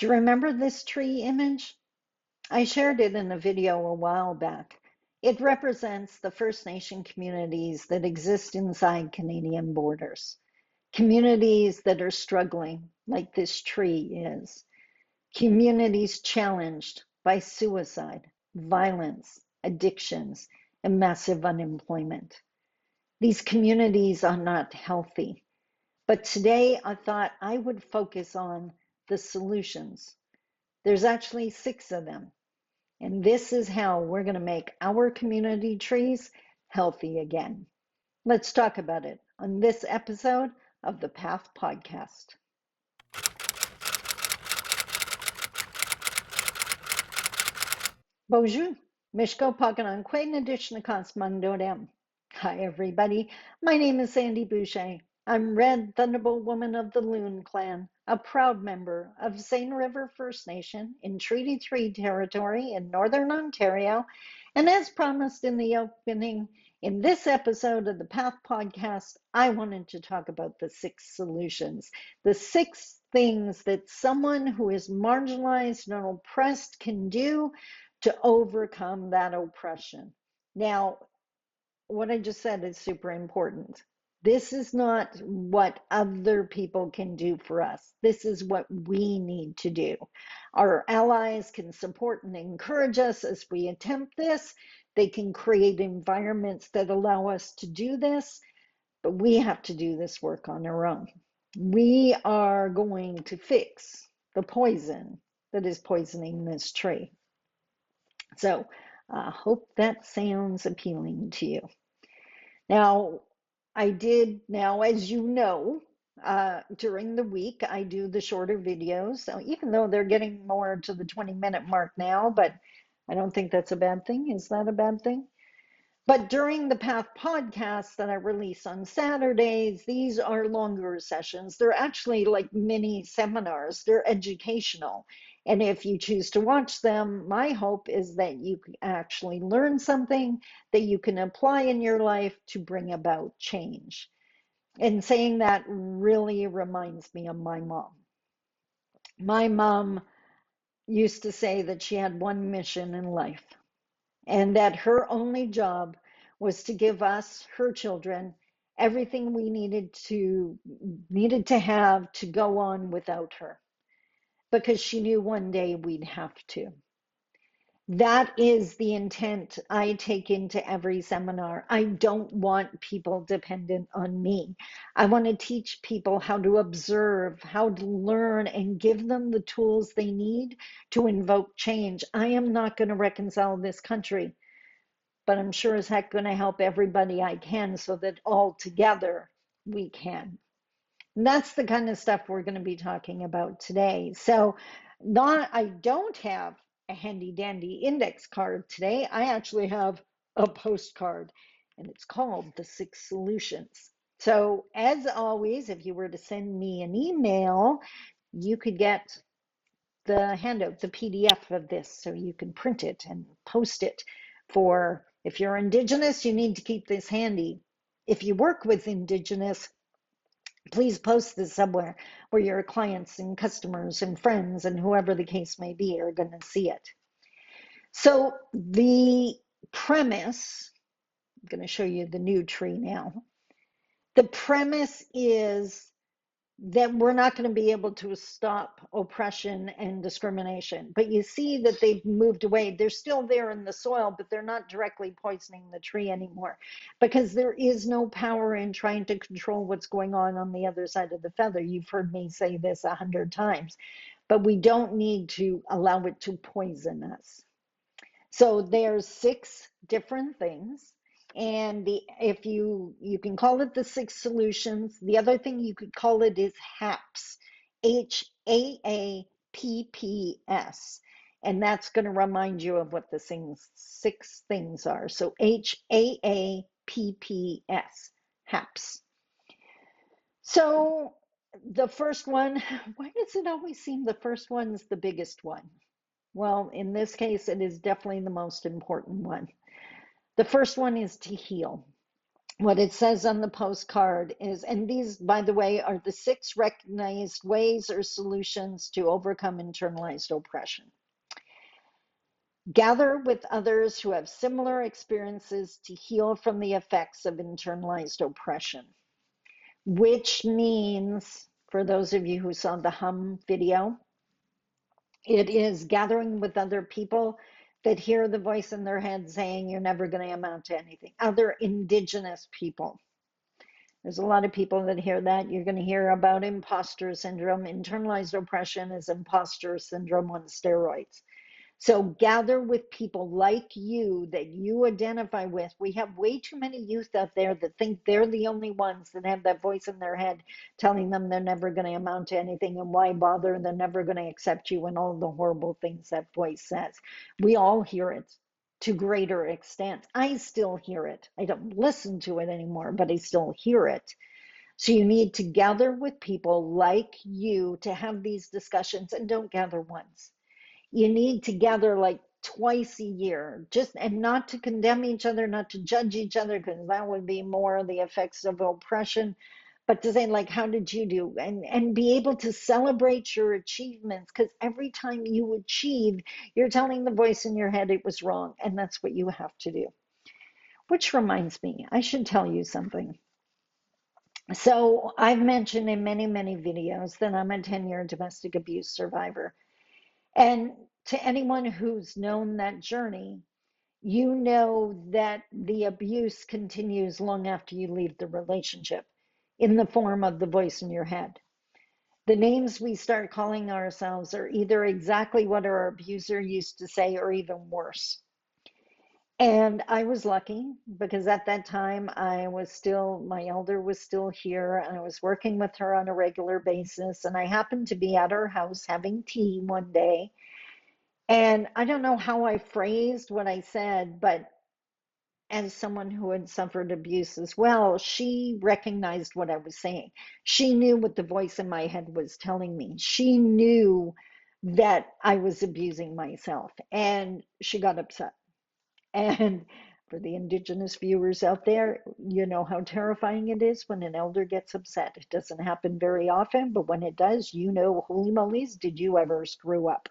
Do you remember this tree image? I shared it in a video a while back. It represents the First Nation communities that exist inside Canadian borders. Communities that are struggling, like this tree is. Communities challenged by suicide, violence, addictions, and massive unemployment. These communities are not healthy. But today I thought I would focus on the solutions. There's actually 6 of them. And this is how we're going to make our community trees healthy again. Let's talk about it on this episode of the Path Podcast. Bonjour, Mishko Paganan Nadishnakas Mandodem. Hi, everybody. My name is Sandy Boucher. I'm Red Thunderbolt Woman of the Loon Clan, a proud member of Seine River First Nation in Treaty 3 territory in Northern Ontario. And as promised in the opening, in this episode of the Path Podcast, I wanted to talk about the 6 solutions, the 6 things that someone who is marginalized and oppressed can do to overcome that oppression. Now, what I just said is super important. This is not what other people can do for us. This is what we need to do. Our allies can support and encourage us as we attempt this. They can create environments that allow us to do this, but we have to do this work on our own. We are going to fix the poison that is poisoning this tree. So I hope that sounds appealing to you. Now, as you know, during the week, I do the shorter videos. So even though they're getting more to the 20-minute mark now, but I don't think that's a bad thing. Is that a bad thing? But during the Path podcasts that I release on Saturdays, these are longer sessions. They're actually like mini seminars. They're educational. And if you choose to watch them, my hope is that you can actually learn something that you can apply in your life to bring about change. And saying that really reminds me of my mom. My mom used to say that she had one mission in life, and that her only job was to give us, her children, everything we needed to have to go on without her, because she knew one day we'd have to. That is the intent I take into every seminar. I don't want people dependent on me. I want to teach people how to observe, how to learn, and give them the tools they need to invoke change. I am not going to reconcile this country, but I'm sure as heck going to help everybody I can so that all together we can. And that's the kind of stuff we're going to be talking about today. So I don't have a handy dandy index card today. I actually have a postcard, and it's called The 6 Solutions. So as always, if you were to send me an email, you could get the handout, the PDF of this, so you can print it and post it. For if you're Indigenous, you need to keep this handy. If you work with Indigenous, please post this somewhere where your clients and customers and friends and whoever the case may be are going to see it. So the premise, I'm going to show you the new tree now. The premise is that we're not going to be able to stop oppression and discrimination. But you see that they've moved away. They're still there in the soil, but they're not directly poisoning the tree anymore, because there is no power in trying to control what's going on the other side of the feather. You've heard me say this 100 times, but we don't need to allow it to poison us. So there's 6 different things. And if you can call it the 6 solutions. The other thing you could call it is HAPS, HAAPPS. And that's going to remind you of what the 6 things are. So HAAPPS, HAPS. So the first one, why does it always seem the first one's the biggest one? Well, in this case, it is definitely the most important one. The first one is to heal. What it says on the postcard is, and these, by the way, are the 6 recognized ways or solutions to overcome internalized oppression. Gather with others who have similar experiences to heal from the effects of internalized oppression, which means, for those of you who saw the video, it is gathering with other people that hear the voice in their head saying you're never going to amount to anything. Other indigenous people. There's a lot of people that hear that. You're going to hear about imposter syndrome. Internalized oppression is imposter syndrome on steroids. So gather with people like you that you identify with. We have way too many youth out there that think they're the only ones that have that voice in their head telling them they're never going to amount to anything and why bother, they're never going to accept you, and all the horrible things that voice says. We all hear it to greater extent. I still hear it. I don't listen to it anymore, but I still hear it. So you need to gather with people like you to have these discussions, and don't gather once. You need to gather like twice a year, just, and not to condemn each other, not to judge each other, because that would be more the effects of oppression, but to say like, how did you do, and be able to celebrate your achievements, because every time you achieve, you're telling the voice in your head it was wrong, and that's what you have to do. Which reminds me, I should tell you something. So I've mentioned in many videos that I'm a 10-year domestic abuse survivor. And to anyone who's known that journey, you know that the abuse continues long after you leave the relationship in the form of the voice in your head. The names we start calling ourselves are either exactly what our abuser used to say or even worse. And I was lucky because at that time my elder was still here, and I was working with her on a regular basis. And I happened to be at her house having tea one day. And I don't know how I phrased what I said, but as someone who had suffered abuse as well, she recognized what I was saying. She knew what the voice in my head was telling me. She knew that I was abusing myself, and she got upset. And for the indigenous viewers out there, you know how terrifying it is when an elder gets upset. It doesn't happen very often, but when it does, you know, holy mollies, did you ever screw up?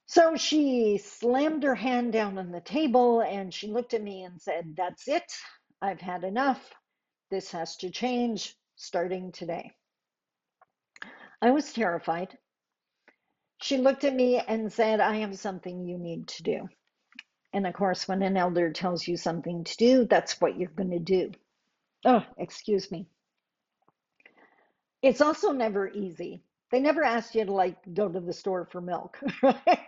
So she slammed her hand down on the table and she looked at me and said, "That's it. I've had enough. This has to change starting today." I was terrified. She looked at me and said, "I have something you need to do." And of course, when an elder tells you something to do, that's what you're going to do. Oh, excuse me. It's also never easy. They never asked you to like go to the store for milk, right?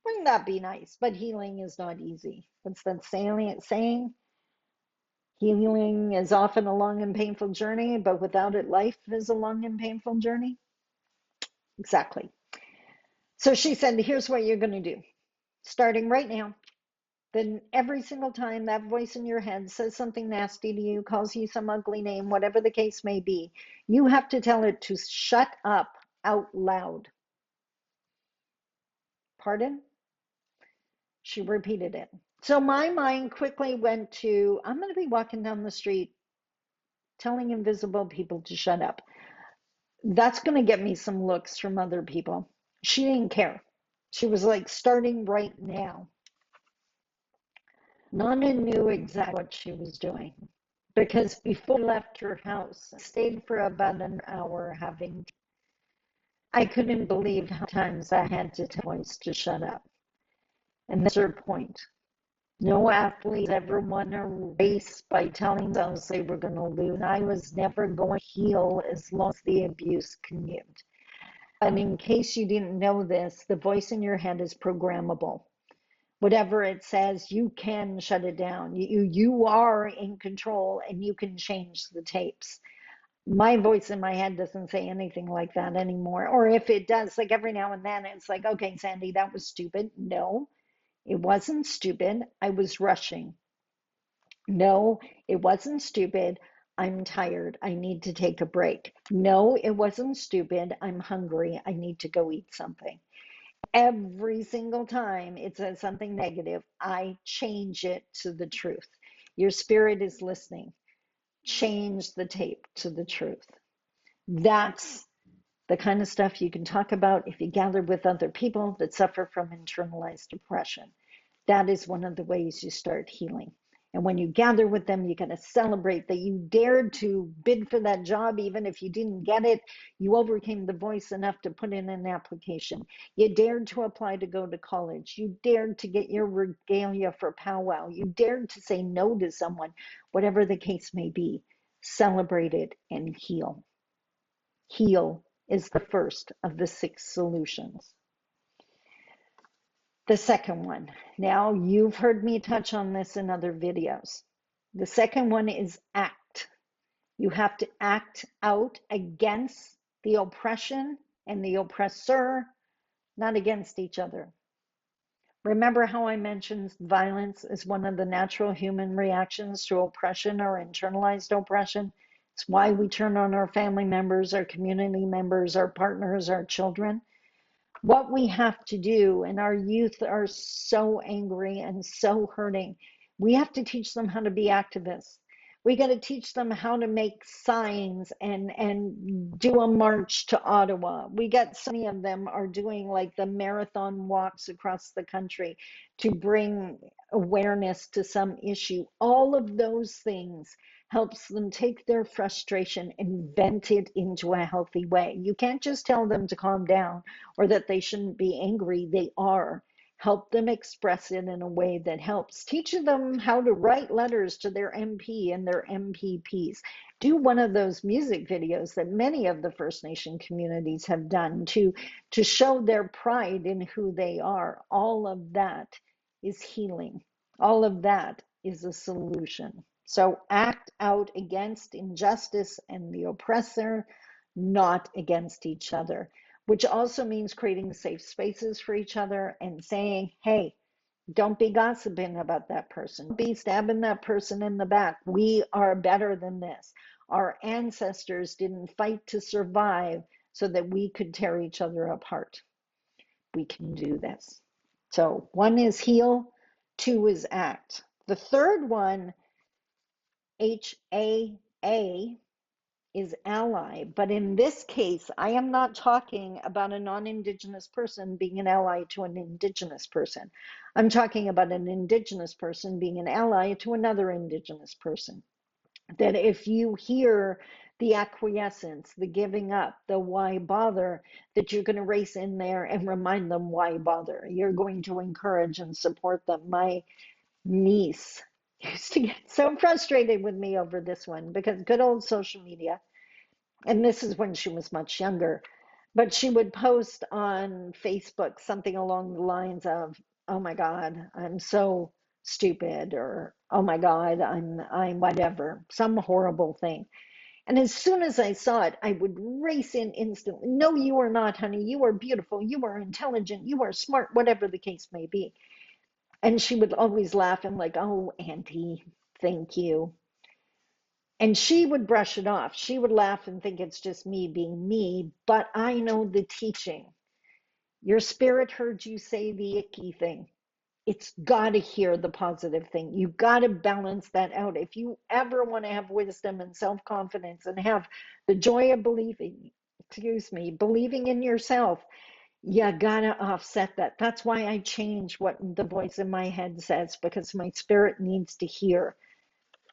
Wouldn't that be nice? But healing is not easy. What's that saying? Healing is often a long and painful journey, but without it, life is a long and painful journey. Exactly. So she said, "Here's what you're going to do. Starting right now, then every single time that voice in your head says something nasty to you, calls you some ugly name, whatever the case may be, you have to tell it to shut up out loud." Pardon? She repeated it. So my mind quickly went to, I'm going to be walking down the street telling invisible people to shut up. That's going to get me some looks from other people. She didn't care. She was like, starting right now. Nana knew exactly what she was doing because before I left her house, I stayed for about an hour having tea. I couldn't believe how many times I had to tell voice to shut up. And that's her point. No athlete ever won a race by telling themselves they were going to lose. I was never going to heal as long as the abuse continued. And in case you didn't know this, the voice in your head is programmable. Whatever it says, you can shut it down. You are in control and you can change the tapes. My voice in my head doesn't say anything like that anymore. Or if it does, like every now and then, it's like, "Okay, Sandy, that was stupid." No, it wasn't stupid. I was rushing. No, it wasn't stupid. I'm tired. I need to take a break. No, it wasn't stupid. I'm hungry. I need to go eat something. Every single time it says something negative, I change it to the truth. Your spirit is listening. Change the tape to the truth. That's the kind of stuff you can talk about if you gather with other people that suffer from internalized oppression. That is one of the ways you start healing. And when you gather with them, you got to celebrate that you dared to bid for that job, even if you didn't get it. You overcame the voice enough to put in an application. You dared to apply to go to college. You dared to get your regalia for powwow. You dared to say no to someone, whatever the case may be. Celebrate it and heal. Heal is the first of the 6 solutions. The second one, now you've heard me touch on this in other videos. The second one is act. You have to act out against the oppression and the oppressor, not against each other. Remember how I mentioned violence is one of the natural human reactions to oppression or internalized oppression? It's why we turn on our family members, our community members, our partners, our children. What we have to do, and our youth are so angry and so hurting, we have to teach them how to be activists. We got to teach them how to make signs and do a march to Ottawa. We got so many of them are doing like the marathon walks across the country to bring awareness to some issue. All of those things helps them take their frustration and vent it into a healthy way. You can't just tell them to calm down or that they shouldn't be angry. They are. Help them express it in a way that helps. Teach them how to write letters to their MP and their MPPs. Do one of those music videos that many of the First Nation communities have done to show their pride in who they are. All of that is healing. All of that is a solution. So act out against injustice and the oppressor, not against each other, which also means creating safe spaces for each other and saying, hey, don't be gossiping about that person. Don't be stabbing that person in the back. We are better than this. Our ancestors didn't fight to survive so that we could tear each other apart. We can do this. So 1 is heal, 2 is act. The third one, HAA, is ally. But in this case, I am not talking about a non-Indigenous person being an ally to an Indigenous person. I'm talking about an Indigenous person being an ally to another Indigenous person. That if you hear the acquiescence, the giving up, the why bother, that you're going to race in there and remind them why bother. You're going to encourage and support them. My niece used to get so frustrated with me over this one because good old social media, and this is when she was much younger, but she would post on Facebook something along the lines of, oh my God, I'm so stupid, or oh my God, I'm whatever, some horrible thing. And as soon as I saw it, I would race in instantly. No, you are not, honey. You are beautiful. You are intelligent. You are smart, whatever the case may be. And she would always laugh and like, oh, Auntie, thank you. And she would brush it off. She would laugh and think it's just me being me, but I know the teaching. Your spirit heard you say the icky thing. It's got to hear the positive thing. You got to balance that out. If you ever want to have wisdom and self-confidence and have the joy of believing in yourself, you got to offset that. That's why I change what the voice in my head says, because my spirit needs to hear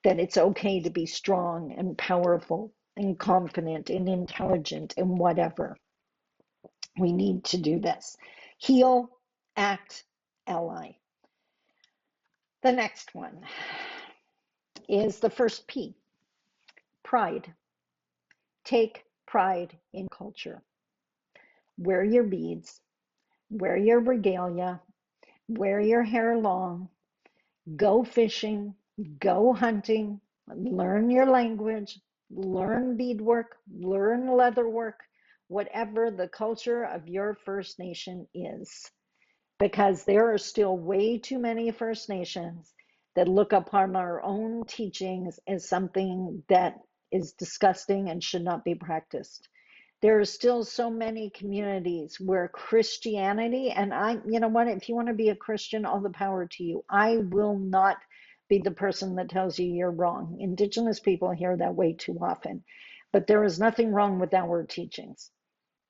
that it's okay to be strong and powerful and confident and intelligent and whatever. We need to do this. Heal, act, ally. The next one is the first P, pride. Take pride in culture. Wear your beads, wear your regalia, wear your hair long, go fishing, go hunting, learn your language, learn beadwork, learn leatherwork, whatever the culture of your First Nation is. Because there are still way too many First Nations that look upon our own teachings as something that is disgusting and should not be practiced. There are still so many communities where Christianity, and I, you know what, if you want to be a Christian, all the power to you. I will not be the person that tells you you're wrong. Indigenous people hear that way too often. But there is nothing wrong with our teachings.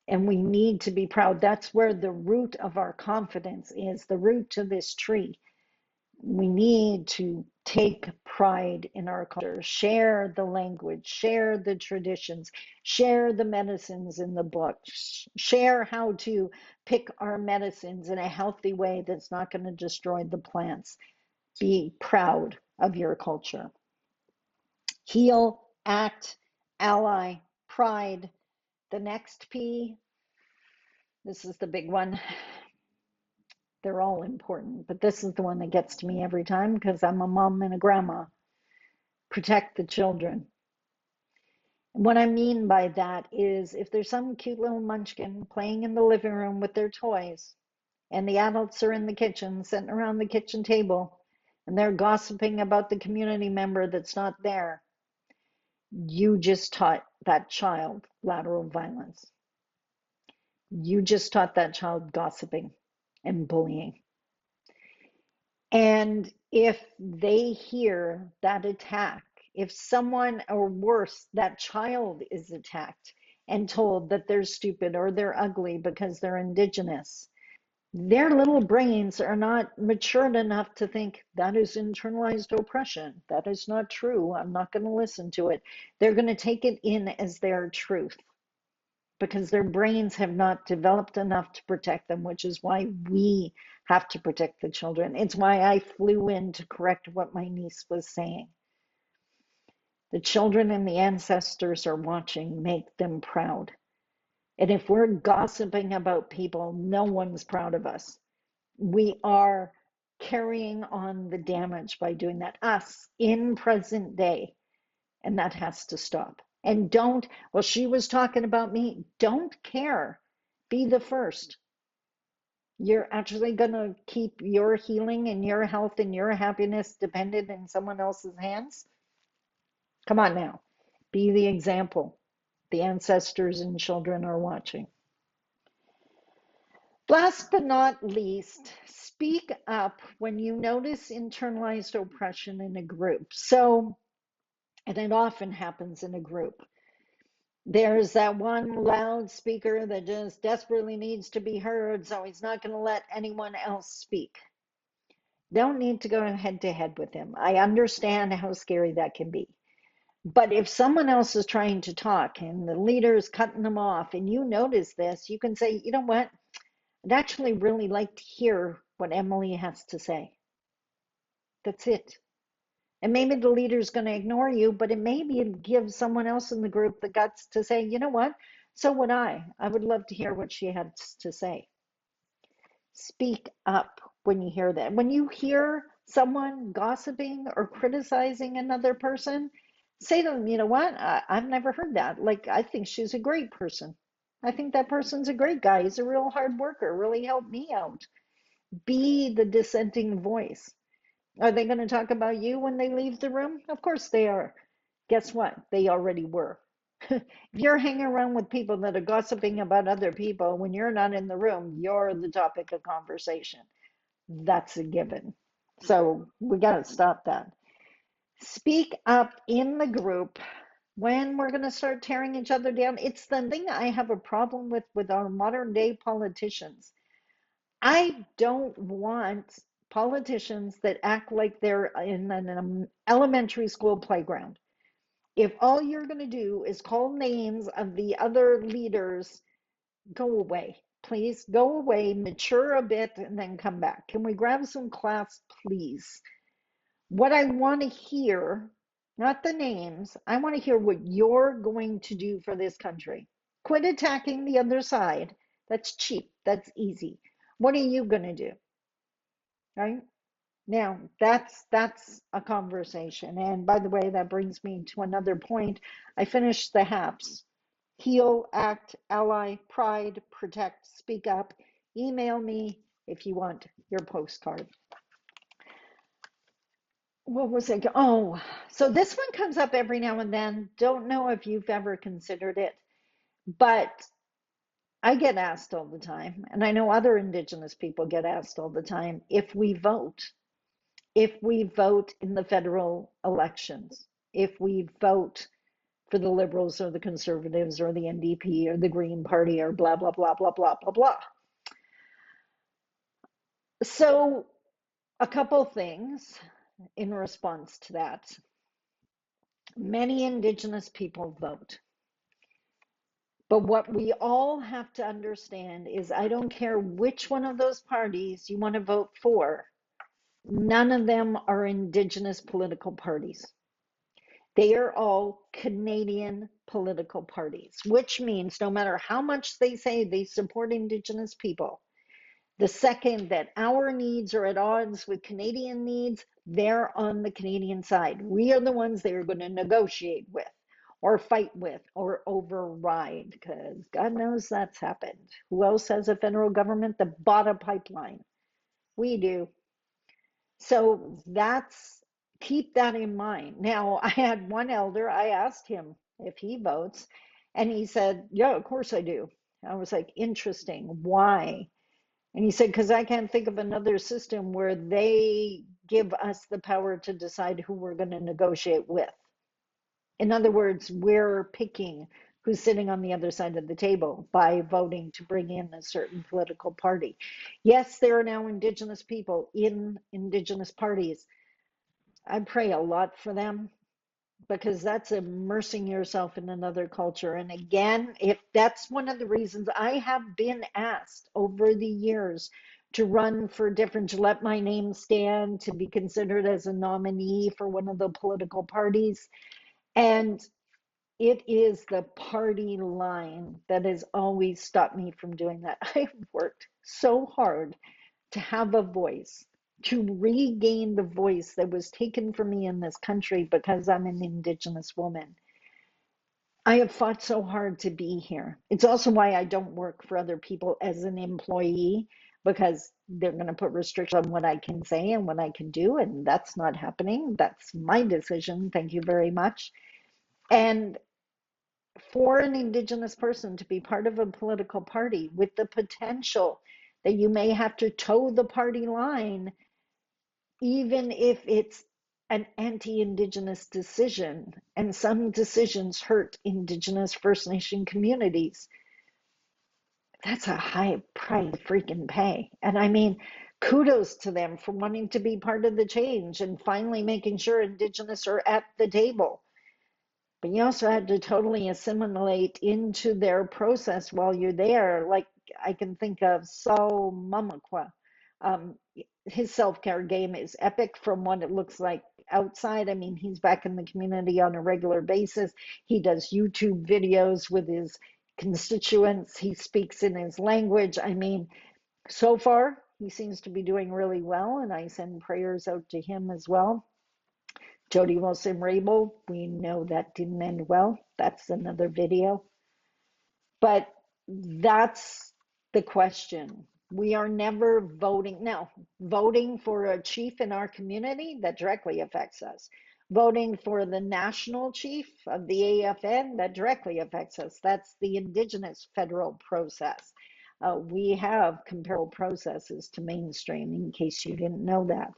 And we need to be proud. That's where the root of our confidence is, the root to this tree. We need to take pride in our culture, share the language, share the traditions, share the medicines in the book, share how to pick our medicines in a healthy way that's not going to destroy the plants. Be proud of your culture. Heal, act, ally, pride. The next P, this is the big one. They're all important, but this is the one that gets to me every time because I'm a mom and a grandma. Protect the children. What I mean by that is if there's some cute little munchkin playing in the living room with their toys, and the adults are in the kitchen, sitting around the kitchen table, and they're gossiping about the community member that's not there, you just taught that child lateral violence. You just taught that child gossiping and bullying. And if they hear that attack, if someone, or worse, that child is attacked and told that they're stupid or they're ugly because they're indigenous, their little brains are not matured enough to think that is internalized oppression. That is not true. I'm not going to listen to it. They're going to take it in as their truth because their brains have not developed enough to protect them, which is why we have to protect the children. It's why I flew in to correct what my niece was saying. The children and the ancestors are watching. Make them proud. And if we're gossiping about people, no one's proud of us. We are carrying on the damage by doing that, us in present day, and that has to stop. And don't, well, she was talking about me. Don't care. Be the first. You're actually going to keep your healing and your health and your happiness dependent in someone else's hands? Come on now. Be the example. The ancestors and children are watching. Last but not least, speak up when you notice internalized oppression in a group. So, and it often happens in a group. There's that one loud speaker that just desperately needs to be heard, so he's not going to let anyone else speak. Don't need to go head to head with him. I understand how scary that can be. But if someone else is trying to talk and the leader is cutting them off and you notice this, you can say, you know what? I'd actually really like to hear what Emily has to say. That's it. And maybe the leader's going to ignore you, but it maybe give someone else in the group the guts to say, you know what? So would I. I would love to hear what she has to say. Speak up when you hear that. When you hear someone gossiping or criticizing another person, say to them, you know what? I've never heard that. Like, I think she's a great person. I think that person's a great guy. He's a real hard worker, really helped me out. Be the dissenting voice. Are they going to talk about you when they leave the room? Of course they are. Guess what? They already were. If you're hanging around with people that are gossiping about other people when you're not in the room, you're the topic of conversation. That's a given. So we got to stop that. Speak up in the group when we're going to start tearing each other down. It's the thing I have a problem with our modern day politicians. I don't want politicians that act like they're in an elementary school playground. If all you're going to do is call names of the other leaders, go away. Please go away, mature a bit, and then come back. Can we grab some class, please? What I want to hear, not the names, I want to hear what you're going to do for this country. Quit attacking the other side. That's cheap. That's easy. What are you going to do? Right? Now, that's a conversation. And by the way, that brings me to another point. I finished the HAPs. Heal, act, ally, pride, protect, speak up. Email me if you want your postcard. What was it? Oh, so this one comes up every now and then. Don't know if you've ever considered it, but I get asked all the time, and I know other Indigenous people get asked all the time, if we vote, if we vote in the federal elections, if we vote for the Liberals or the Conservatives or the NDP or the Green Party or blah, blah, blah, blah, blah, blah, blah. So a couple things in response to that. Many Indigenous people vote. But what we all have to understand is I don't care which one of those parties you want to vote for, none of them are Indigenous political parties. They are all Canadian political parties, which means no matter how much they say they support Indigenous people, the second that our needs are at odds with Canadian needs, they're on the Canadian side. We are the ones they are going to negotiate with or fight with or override, because God knows that's happened. Who else has a federal government that bought a pipeline? We do. So keep that in mind. Now, I had one elder, I asked him if he votes, and he said, yeah, of course I do. I was like, interesting. Why? And he said, because I can't think of another system where they give us the power to decide who we're going to negotiate with. In other words, we're picking who's sitting on the other side of the table by voting to bring in a certain political party. Yes, there are now Indigenous people in Indigenous parties. I pray a lot for them because that's immersing yourself in another culture. And again, if that's one of the reasons I have been asked over the years to run for different, to let my name stand, to be considered as a nominee for one of the political parties. And it is the party line that has always stopped me from doing that. I've worked so hard to have a voice, to regain the voice that was taken from me in this country because I'm an Indigenous woman. I have fought so hard to be here. It's also why I don't work for other people as an employee, because they're going to put restrictions on what I can say and what I can do, and that's not happening. That's my decision. Thank you very much. And for an Indigenous person to be part of a political party with the potential that you may have to toe the party line, even if it's an anti-Indigenous decision, and some decisions hurt Indigenous First Nation communities, that's a high price freaking pay. And I mean, kudos to them for wanting to be part of the change and finally making sure Indigenous are at the table. But you also had to totally assimilate into their process while you're there. Like I can think of Saul Mamakwa. His self-care game is epic from what it looks like outside. I mean, he's back in the community on a regular basis. He does YouTube videos with his constituents. He speaks in his language. I mean, so far, he seems to be doing really well, and I send prayers out to him as well. Jody Wilson-Raybould, we know that didn't end well. That's another video. But that's the question. We are never voting. Now, voting for a chief in our community, that directly affects us. Voting for the national chief of the AFN, that directly affects us. That's the Indigenous federal process. We have comparable processes to mainstream, in case you didn't know that.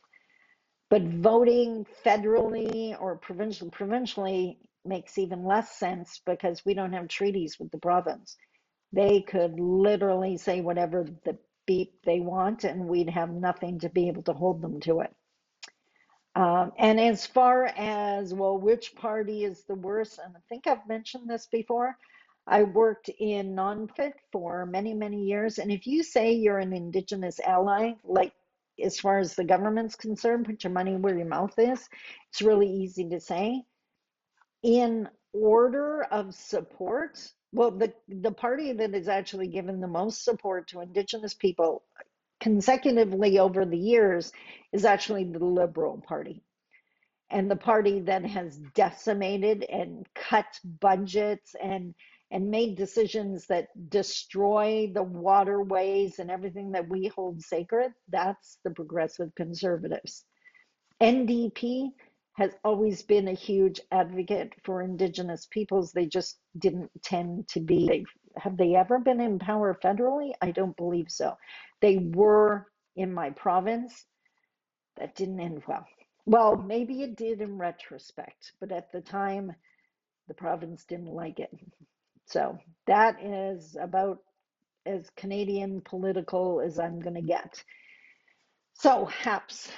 But voting federally or provincially makes even less sense because we don't have treaties with the province. They could literally say whatever the beep they want, and we'd have nothing to be able to hold them to it. And as far as, well, which party is the worst? And I think I've mentioned this before. I worked in non-fit for many, many years. And if you say you're an Indigenous ally, like as far as the government's concerned, put your money where your mouth is. It's really easy to say. In order of support, well, the party that has actually given the most support to Indigenous people consecutively over the years is actually the Liberal Party. And the party that has decimated and cut budgets and made decisions that destroy the waterways and everything that we hold sacred, that's the Progressive Conservatives. NDP has always been a huge advocate for Indigenous peoples. They just didn't tend to be. Have they ever been in power federally? I don't believe so. They were in my province. That didn't end well. Well, maybe it did in retrospect, but at the time, the province didn't like it. So that is about as Canadian political as I'm going to get. So, HAPS.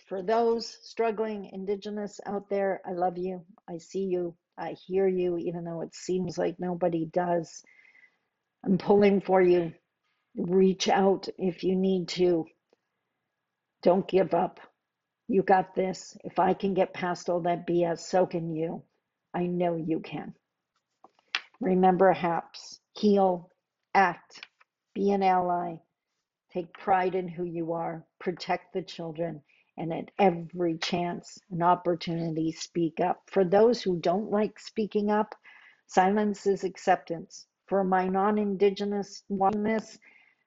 For those struggling Indigenous out there, I love you. I see you. I hear you, even though it seems like nobody does. I'm pulling for you. Reach out if you need to. Don't give up. You got this. If I can get past all that BS, so can you. I know you can. Remember HAPS. Heal, act, be an ally, take pride in who you are, protect the children, and at every chance and opportunity, speak up. For those who don't like speaking up, silence is acceptance. For my non-Indigenous watching this,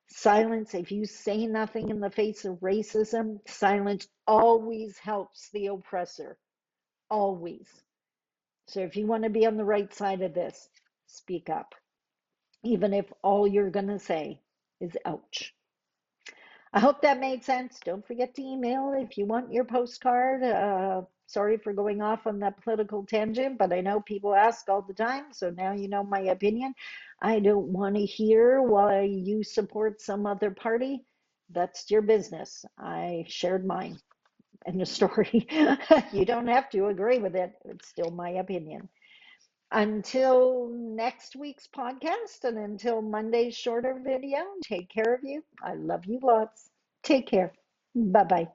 silence, if you say nothing in the face of racism, silence always helps the oppressor. Always. So if you want to be on the right side of this, speak up, even if all you're going to say is ouch. I hope that made sense. Don't forget to email if you want your postcard. Sorry for going off on that political tangent, but I know people ask all the time, so now you know my opinion. I don't want to hear why you support some other party. That's your business. I shared mine in the story. You don't have to agree with it. It's still my opinion. Until next week's podcast and until Monday's shorter video, take care of you. I love you lots. Take care. Bye bye.